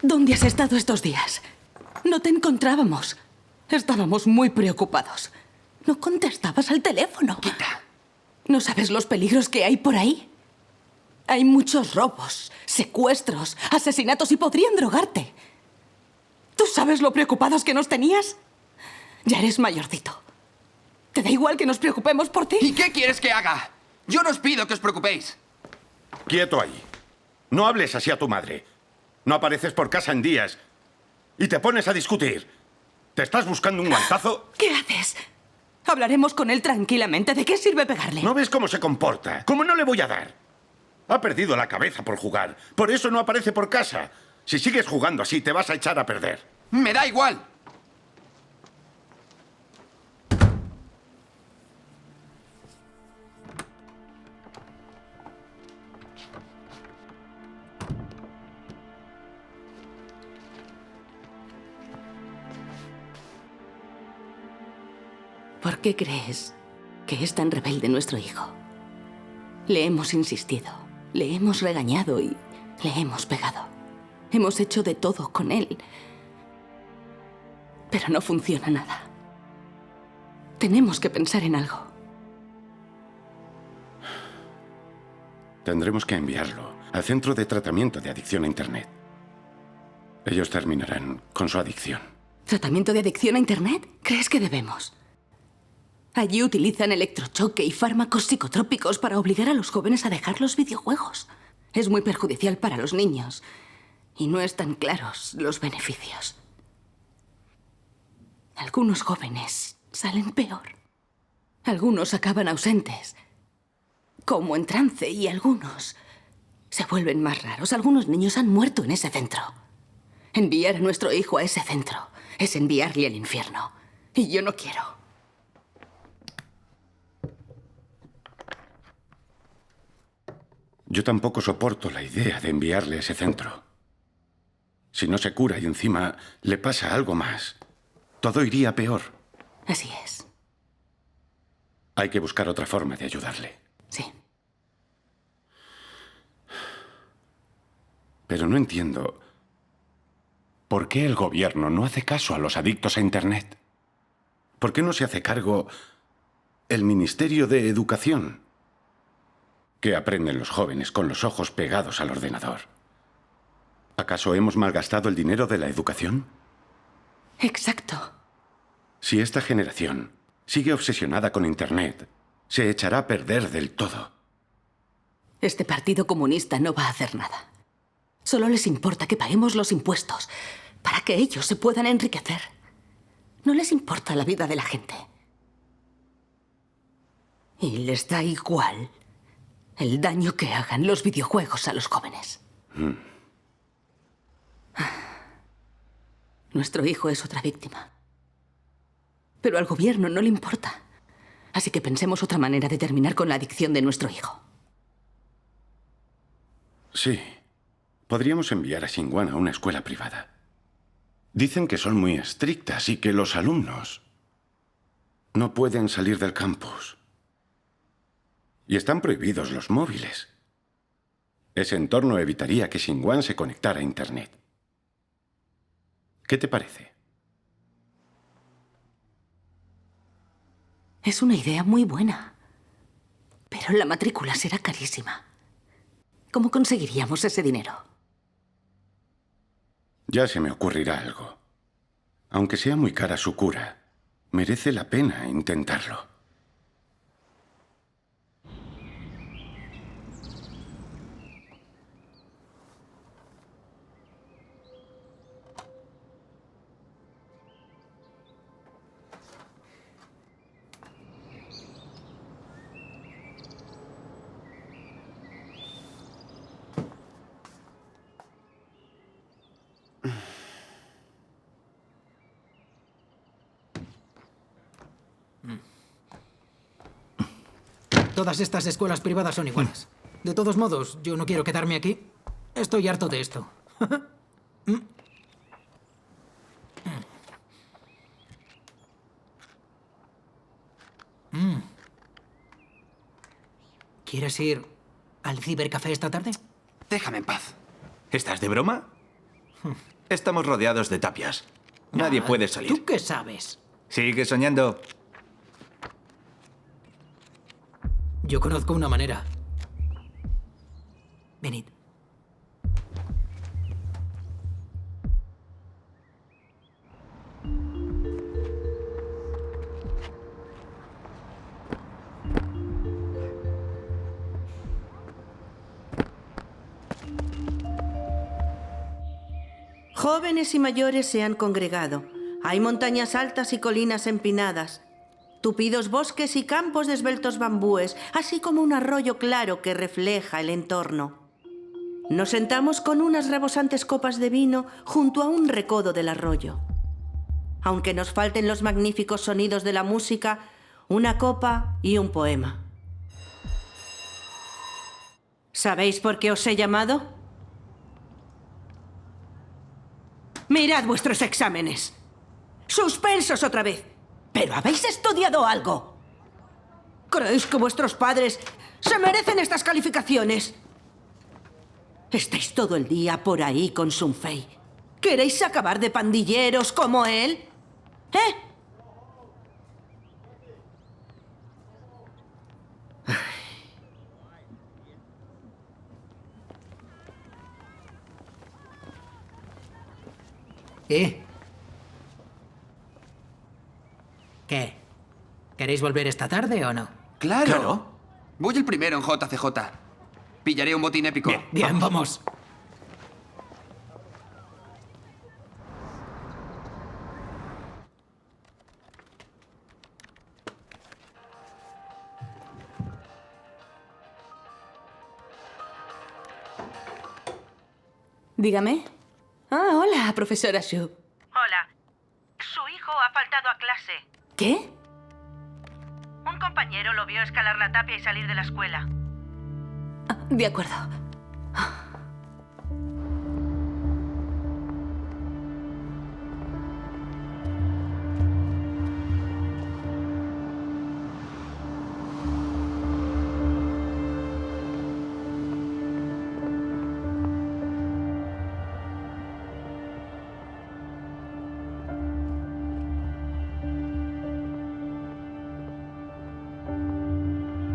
¿Dónde has estado estos días? No te encontrábamos. Estábamos muy preocupados. No contestabas al teléfono. Quita. ¿No sabes los peligros que hay por ahí? Hay muchos robos, secuestros, asesinatos y podrían drogarte. ¿Tú sabes lo preocupados que nos tenías? Ya eres mayorcito. ¿Te da igual que nos preocupemos por ti? ¿Y qué quieres que haga? Yo no os pido que os preocupéis. Quieto ahí. No hables así a tu madre. No apareces por casa en días y te pones a discutir. ¿Te estás buscando un guantazo? ¿Qué haces? Hablaremos con él tranquilamente. ¿De qué sirve pegarle? ¿No ves cómo se comporta? ¿Cómo no le voy a dar? Ha perdido la cabeza por jugar. Por eso no aparece por casa. Si sigues jugando así, te vas a echar a perder. Me da igual. ¿Por qué crees que es tan rebelde nuestro hijo? Le hemos insistido, le hemos regañado y le hemos pegado. Hemos hecho de todo con él. Pero no funciona nada. Tenemos que pensar en algo. Tendremos que enviarlo al Centro de Tratamiento de Adicción a Internet. Ellos terminarán con su adicción. ¿Tratamiento de adicción a Internet? ¿Crees que debemos? Allí utilizan electrochoque y fármacos psicotrópicos para obligar a los jóvenes a dejar los videojuegos. Es muy perjudicial para los niños. Y no están claros los beneficios. Algunos jóvenes salen peor. Algunos acaban ausentes, como en trance, y algunos se vuelven más raros. Algunos niños han muerto en ese centro. Enviar a nuestro hijo a ese centro es enviarle al infierno. Y yo no quiero. Yo tampoco soporto la idea de enviarle a ese centro. Si no se cura y encima le pasa algo más, todo iría peor. Así es. Hay que buscar otra forma de ayudarle. Sí. Pero no entiendo por qué el gobierno no hace caso a los adictos a Internet. ¿Por qué no se hace cargo el Ministerio de Educación? ¿Qué aprenden los jóvenes con los ojos pegados al ordenador? ¿Acaso hemos malgastado el dinero de la educación? Exacto. Si esta generación sigue obsesionada con Internet, se echará a perder del todo. Este Partido Comunista no va a hacer nada. Solo les importa que paguemos los impuestos para que ellos se puedan enriquecer. No les importa la vida de la gente. Y les da igual el daño que hagan los videojuegos a los jóvenes. Nuestro hijo es otra víctima. Pero al gobierno no le importa. Así que pensemos otra manera de terminar con la adicción de nuestro hijo. Sí. Podríamos enviar a Xinguang a una escuela privada. Dicen que son muy estrictas y que los alumnos no pueden salir del campus. Y están prohibidos los móviles. Ese entorno evitaría que Xinguang se conectara a Internet. ¿Qué te parece? Es una idea muy buena. Pero la matrícula será carísima. ¿Cómo conseguiríamos ese dinero? Ya se me ocurrirá algo. Aunque sea muy cara su cura, merece la pena intentarlo. Todas estas escuelas privadas son iguales. De todos modos, yo no quiero quedarme aquí. Estoy harto de esto. ¿Quieres ir al cibercafé esta tarde? Déjame en paz. ¿Estás de broma? Estamos rodeados de tapias. Nadie puede salir. ¿Tú qué sabes? Sigue soñando. Yo conozco una manera. Venid. Jóvenes y mayores se han congregado. Hay montañas altas y colinas empinadas, tupidos bosques y campos de esbeltos bambúes, así como un arroyo claro que refleja el entorno. Nos sentamos con unas rebosantes copas de vino junto a un recodo del arroyo. Aunque nos falten los magníficos sonidos de la música, una copa y un poema. ¿Sabéis por qué os he llamado? Mirad vuestros exámenes. Suspensos otra vez. ¿Pero habéis estudiado algo? ¿Creéis que vuestros padres se merecen estas calificaciones? Estáis todo el día por ahí con Sun Fei. ¿Queréis acabar de pandilleros como él? ¿Eh? ¿Qué? ¿Queréis volver esta tarde o no? ¡Claro! Claro. Voy el primero en JCJ. Pillaré un botín épico. Bien, vamos. Dígame. Ah, hola, profesora Xu. Hola. Su hijo ha faltado a clase. ¿Qué? Un compañero lo vio escalar la tapia y salir de la escuela. Ah, de acuerdo.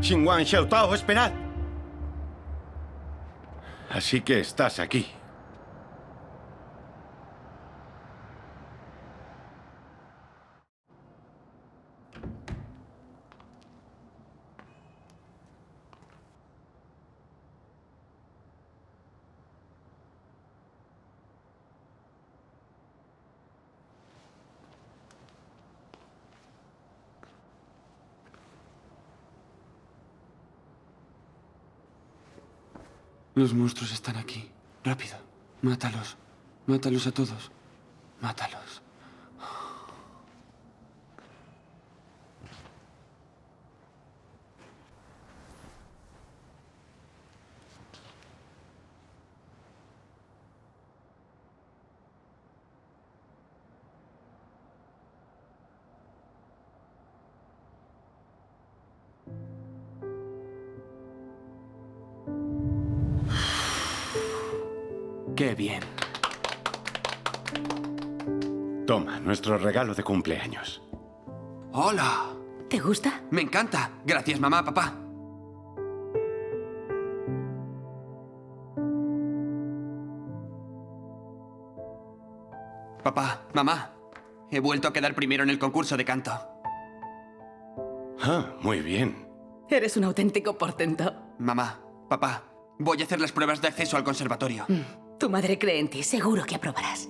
Xinguang Xiaotao, esperad. Así que estás aquí. Los monstruos están aquí. Rápido. Mátalos. Mátalos a todos. Mátalos. ¡Qué bien! Toma, nuestro regalo de cumpleaños. ¡Hola! ¿Te gusta? Me encanta. Gracias, mamá, papá. Papá, mamá. He vuelto a quedar primero en el concurso de canto. Ah, muy bien. Eres un auténtico portento. Mamá, papá, voy a hacer las pruebas de acceso al conservatorio. Tu madre cree en ti. Seguro que aprobarás.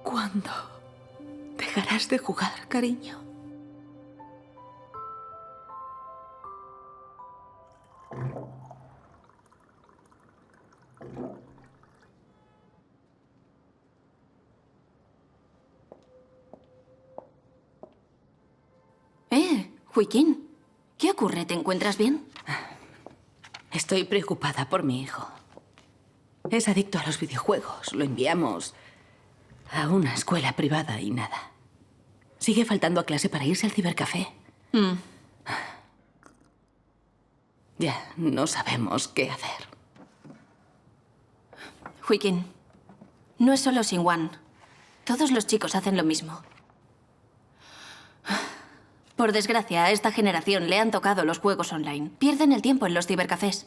¿Cuándo dejarás de jugar, cariño? Huiquín, ¿qué ocurre? ¿Te encuentras bien? Estoy preocupada por mi hijo. Es adicto a los videojuegos. Lo enviamos a una escuela privada y nada. Sigue faltando a clase para irse al cibercafé. Ya no sabemos qué hacer. Huiquín, no es solo Xinguang. Todos los chicos hacen lo mismo. Por desgracia, a esta generación le han tocado los juegos online. Pierden el tiempo en los cibercafés.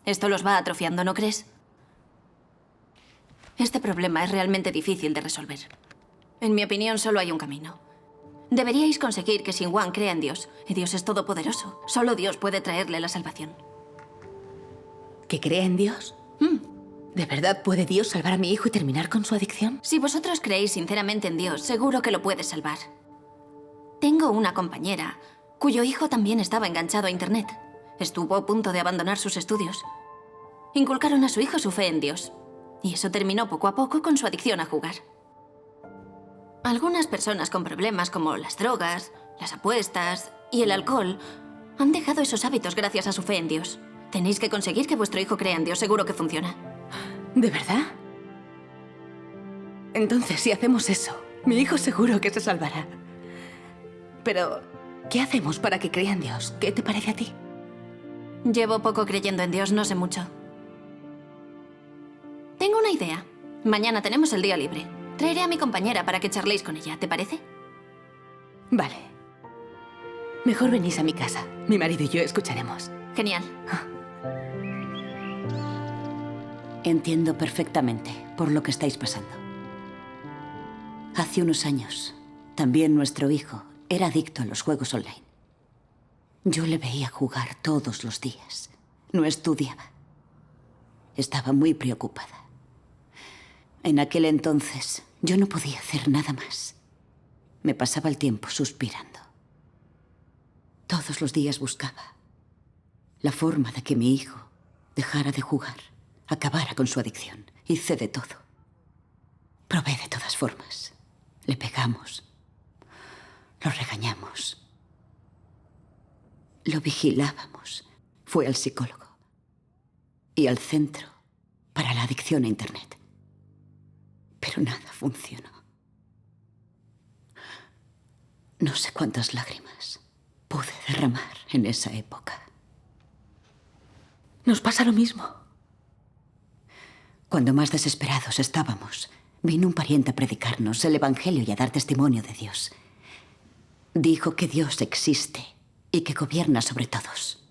Esto los va atrofiando, ¿no crees? Este problema es realmente difícil de resolver. En mi opinión, solo hay un camino. Deberíais conseguir que Xinguang crea en Dios. Y Dios es todopoderoso. Solo Dios puede traerle la salvación. ¿Que crea en Dios? ¿De verdad puede Dios salvar a mi hijo y terminar con su adicción? Si vosotros creéis sinceramente en Dios, seguro que lo puede salvar. Tengo una compañera cuyo hijo también estaba enganchado a Internet. Estuvo a punto de abandonar sus estudios. Inculcaron a su hijo su fe en Dios. Y eso terminó poco a poco con su adicción a jugar. Algunas personas con problemas como las drogas, las apuestas y el alcohol han dejado esos hábitos gracias a su fe en Dios. Tenéis que conseguir que vuestro hijo crea en Dios. Seguro que funciona. ¿De verdad? Entonces, si hacemos eso, mi hijo seguro que se salvará. Pero, ¿qué hacemos para que crea en Dios? ¿Qué te parece a ti? Llevo poco creyendo en Dios, no sé mucho. Tengo una idea. Mañana tenemos el día libre. Traeré a mi compañera para que charléis con ella, ¿te parece? Vale. Mejor venís a mi casa. Mi marido y yo escucharemos. Genial. Entiendo perfectamente por lo que estáis pasando. Hace unos años, también nuestro hijo era adicto a los juegos online. Yo le veía jugar todos los días. No estudiaba. Estaba muy preocupada. En aquel entonces, yo no podía hacer nada más. Me pasaba el tiempo suspirando. Todos los días buscaba la forma de que mi hijo dejara de jugar, acabara con su adicción. Hice de todo. Probé de todas formas. Le pegamos. Lo regañamos. Lo vigilábamos. Fue al psicólogo. Y al centro para la adicción a Internet. Pero nada funcionó. No sé cuántas lágrimas pude derramar en esa época. Nos pasa lo mismo. Cuando más desesperados estábamos, vino un pariente a predicarnos el Evangelio y a dar testimonio de Dios. Dijo que Dios existe y que gobierna sobre todos.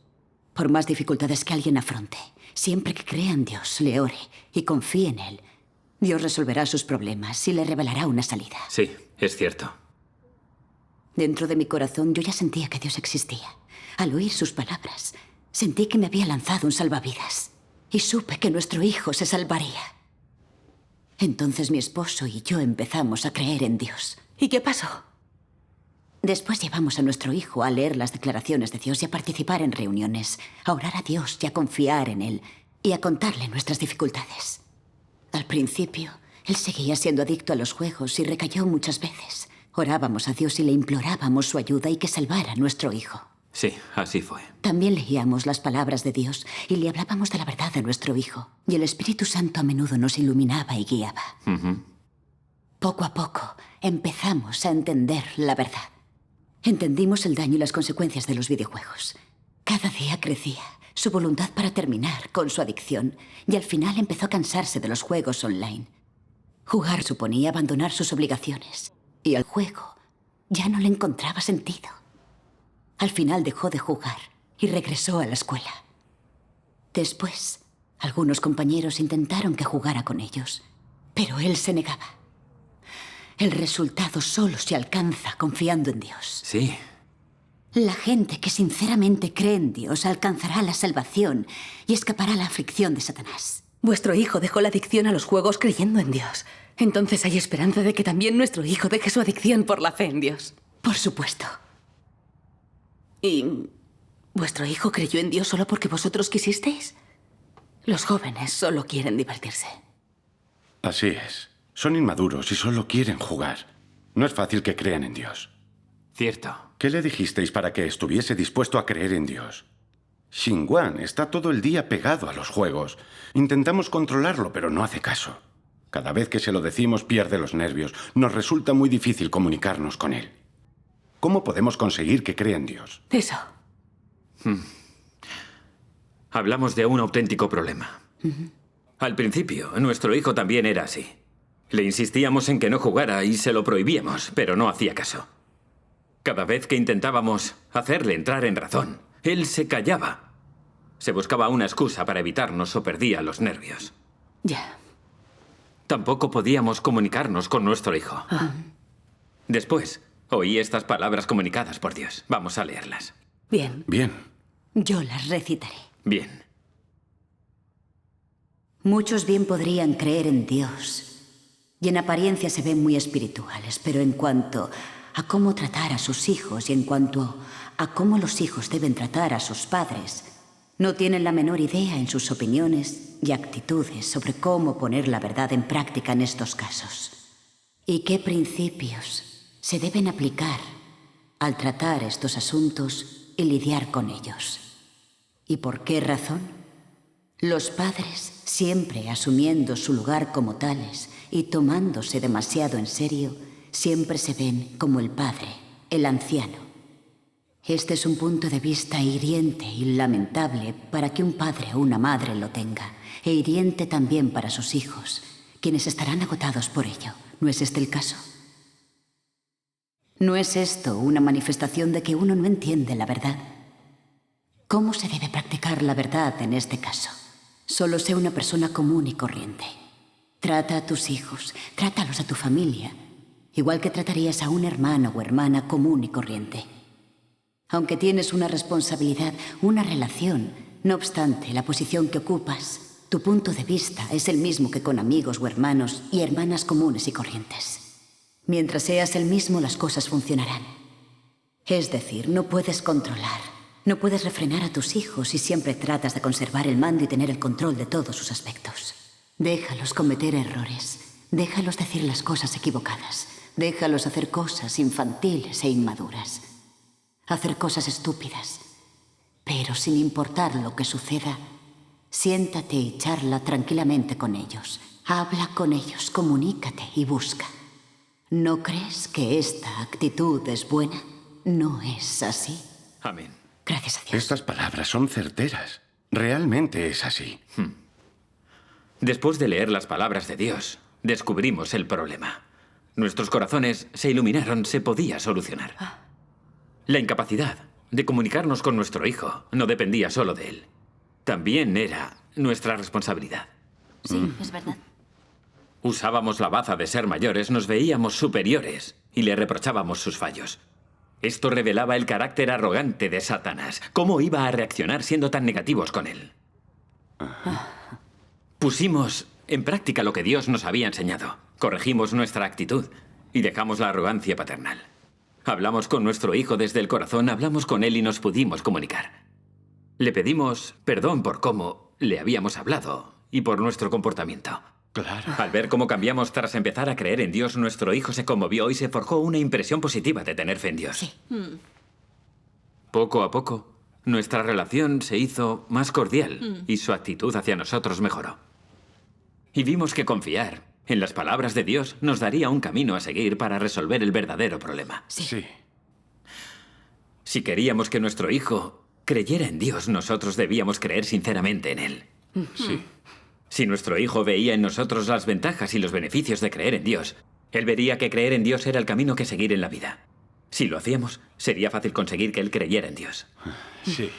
Por más dificultades que alguien afronte, siempre que crea en Dios, le ore y confíe en Él, Dios resolverá sus problemas y le revelará una salida. Sí, es cierto. Dentro de mi corazón yo ya sentía que Dios existía. Al oír sus palabras, sentí que me había lanzado un salvavidas. Y supe que nuestro hijo se salvaría. Entonces mi esposo y yo empezamos a creer en Dios. ¿Y qué pasó? Después llevamos a nuestro hijo a leer las declaraciones de Dios y a participar en reuniones, a orar a Dios y a confiar en Él y a contarle nuestras dificultades. Al principio, él seguía siendo adicto a los juegos y recayó muchas veces. Orábamos a Dios y le implorábamos su ayuda y que salvara a nuestro hijo. Sí, así fue. También leíamos las palabras de Dios y le hablábamos de la verdad a nuestro hijo. Y el Espíritu Santo a menudo nos iluminaba y guiaba. Poco a poco empezamos a entender la verdad. Entendimos el daño y las consecuencias de los videojuegos. Cada día crecía su voluntad para terminar con su adicción y al final empezó a cansarse de los juegos online. Jugar suponía abandonar sus obligaciones y al juego ya no le encontraba sentido. Al final dejó de jugar y regresó a la escuela. Después, algunos compañeros intentaron que jugara con ellos, pero él se negaba. El resultado solo se alcanza confiando en Dios. Sí. La gente que sinceramente cree en Dios alcanzará la salvación y escapará la aflicción de Satanás. Vuestro hijo dejó la adicción a los juegos creyendo en Dios. Entonces hay esperanza de que también nuestro hijo deje su adicción por la fe en Dios. Por supuesto. ¿Y vuestro hijo creyó en Dios solo porque vosotros quisisteis? Los jóvenes solo quieren divertirse. Así es. Son inmaduros y solo quieren jugar. No es fácil que crean en Dios. Cierto. ¿Qué le dijisteis para que estuviese dispuesto a creer en Dios? Xinguang está todo el día pegado a los juegos. Intentamos controlarlo, pero no hace caso. Cada vez que se lo decimos pierde los nervios. Nos resulta muy difícil comunicarnos con él. ¿Cómo podemos conseguir que crea en Dios? Eso. Hablamos de un auténtico problema. Al principio, nuestro hijo también era así. Le insistíamos en que no jugara y se lo prohibíamos, pero no hacía caso. Cada vez que intentábamos hacerle entrar en razón, él se callaba. Se buscaba una excusa para evitarnos o perdía los nervios. Ya. Tampoco podíamos comunicarnos con nuestro hijo. Después, oí estas palabras comunicadas por Dios. Vamos a leerlas. Bien. Bien. Yo las recitaré. Bien. Muchos bien podrían creer en Dios y en apariencia se ven muy espirituales, pero en cuanto a cómo tratar a sus hijos y en cuanto a cómo los hijos deben tratar a sus padres, no tienen la menor idea en sus opiniones y actitudes sobre cómo poner la verdad en práctica en estos casos. ¿Y qué principios se deben aplicar al tratar estos asuntos y lidiar con ellos? ¿Y por qué razón? Los padres, siempre asumiendo su lugar como tales y tomándose demasiado en serio, siempre se ven como el padre, el anciano. Este es un punto de vista hiriente y lamentable para que un padre o una madre lo tenga, e hiriente también para sus hijos, quienes estarán agotados por ello. ¿No es este el caso? ¿No es esto una manifestación de que uno no entiende la verdad? ¿Cómo se debe practicar la verdad en este caso? Solo sé una persona común y corriente. Trata a tus hijos, trátalos a tu familia, igual que tratarías a un hermano o hermana común y corriente. Aunque tienes una responsabilidad, una relación, no obstante, la posición que ocupas, tu punto de vista es el mismo que con amigos o hermanos y hermanas comunes y corrientes. Mientras seas el mismo, las cosas funcionarán. Es decir, no puedes controlar, no puedes refrenar a tus hijos si siempre tratas de conservar el mando y tener el control de todos sus aspectos. Déjalos cometer errores, déjalos decir las cosas equivocadas, déjalos hacer cosas infantiles e inmaduras, hacer cosas estúpidas. Pero sin importar lo que suceda, siéntate y charla tranquilamente con ellos. Habla con ellos, comunícate y busca. ¿No crees que esta actitud es buena? ¿No es así? Amén. Gracias a Dios. Estas palabras son certeras. Realmente es así. Después de leer las palabras de Dios, descubrimos el problema. Nuestros corazones se iluminaron, se podía solucionar. La incapacidad de comunicarnos con nuestro hijo no dependía solo de él. También era nuestra responsabilidad. Sí, es verdad. Usábamos la baza de ser mayores, nos veíamos superiores y le reprochábamos sus fallos. Esto revelaba el carácter arrogante de Satanás. ¿Cómo iba a reaccionar siendo tan negativos con él? Pusimos en práctica lo que Dios nos había enseñado. Corregimos nuestra actitud y dejamos la arrogancia paternal. Hablamos con nuestro hijo desde el corazón, hablamos con él y nos pudimos comunicar. Le pedimos perdón por cómo le habíamos hablado y por nuestro comportamiento. Claro. Al ver cómo cambiamos tras empezar a creer en Dios, nuestro hijo se conmovió y se forjó una impresión positiva de tener fe en Dios. Sí. Poco a poco, nuestra relación se hizo más cordial y su actitud hacia nosotros mejoró. Y vimos que confiar en las palabras de Dios nos daría un camino a seguir para resolver el verdadero problema. Sí. Si queríamos que nuestro hijo creyera en Dios, nosotros debíamos creer sinceramente en Él. Sí. Si nuestro hijo veía en nosotros las ventajas y los beneficios de creer en Dios, él vería que creer en Dios era el camino que seguir en la vida. Si lo hacíamos, sería fácil conseguir que él creyera en Dios. Sí.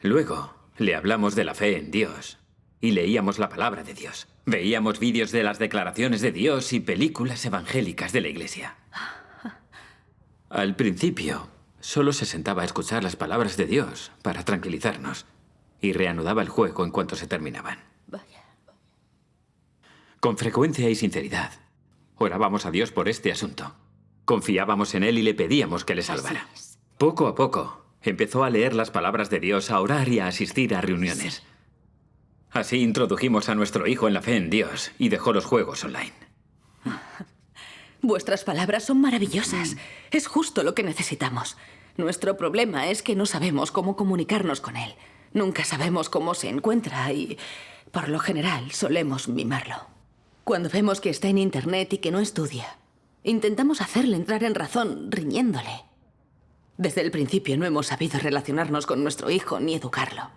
Luego, le hablamos de la fe en Dios y leíamos la palabra de Dios. Veíamos vídeos de las declaraciones de Dios y películas evangélicas de la Iglesia. Al principio, solo se sentaba a escuchar las palabras de Dios para tranquilizarnos y reanudaba el juego en cuanto se terminaban. Con frecuencia y sinceridad, orábamos a Dios por este asunto. Confiábamos en Él y le pedíamos que le salvara. Poco a poco, empezó a leer las palabras de Dios, a orar y a asistir a reuniones. Así introdujimos a nuestro hijo en la fe en Dios y dejó los juegos online. Vuestras palabras son maravillosas. Es justo lo que necesitamos. Nuestro problema es que no sabemos cómo comunicarnos con él. Nunca sabemos cómo se encuentra y, por lo general, solemos mimarlo. Cuando vemos que está en Internet y que no estudia, intentamos hacerle entrar en razón riñéndole. Desde el principio no hemos sabido relacionarnos con nuestro hijo ni educarlo.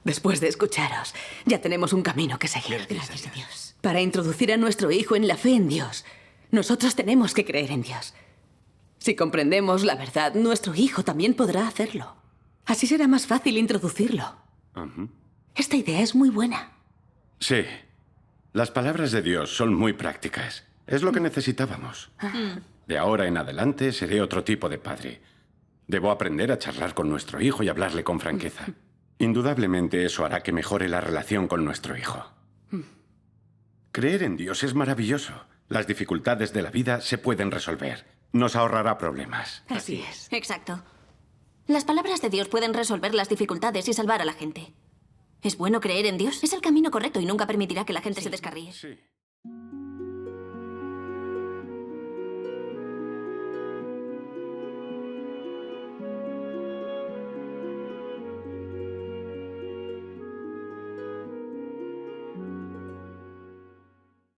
Después de escucharos, ya tenemos un camino que seguir. Gracias a Dios. Para introducir a nuestro hijo en la fe en Dios, nosotros tenemos que creer en Dios. Si comprendemos la verdad, nuestro hijo también podrá hacerlo. Así será más fácil introducirlo. Esta idea es muy buena. Sí. Las palabras de Dios son muy prácticas. Es lo que necesitábamos. De ahora en adelante seré otro tipo de padre. Debo aprender a charlar con nuestro hijo y hablarle con franqueza. Indudablemente eso hará que mejore la relación con nuestro hijo. Creer en Dios es maravilloso. Las dificultades de la vida se pueden resolver. Nos ahorrará problemas. Así es. Exacto. Las palabras de Dios pueden resolver las dificultades y salvar a la gente. ¿Es bueno creer en Dios? Es el camino correcto y nunca permitirá que la gente se descarríe. Sí.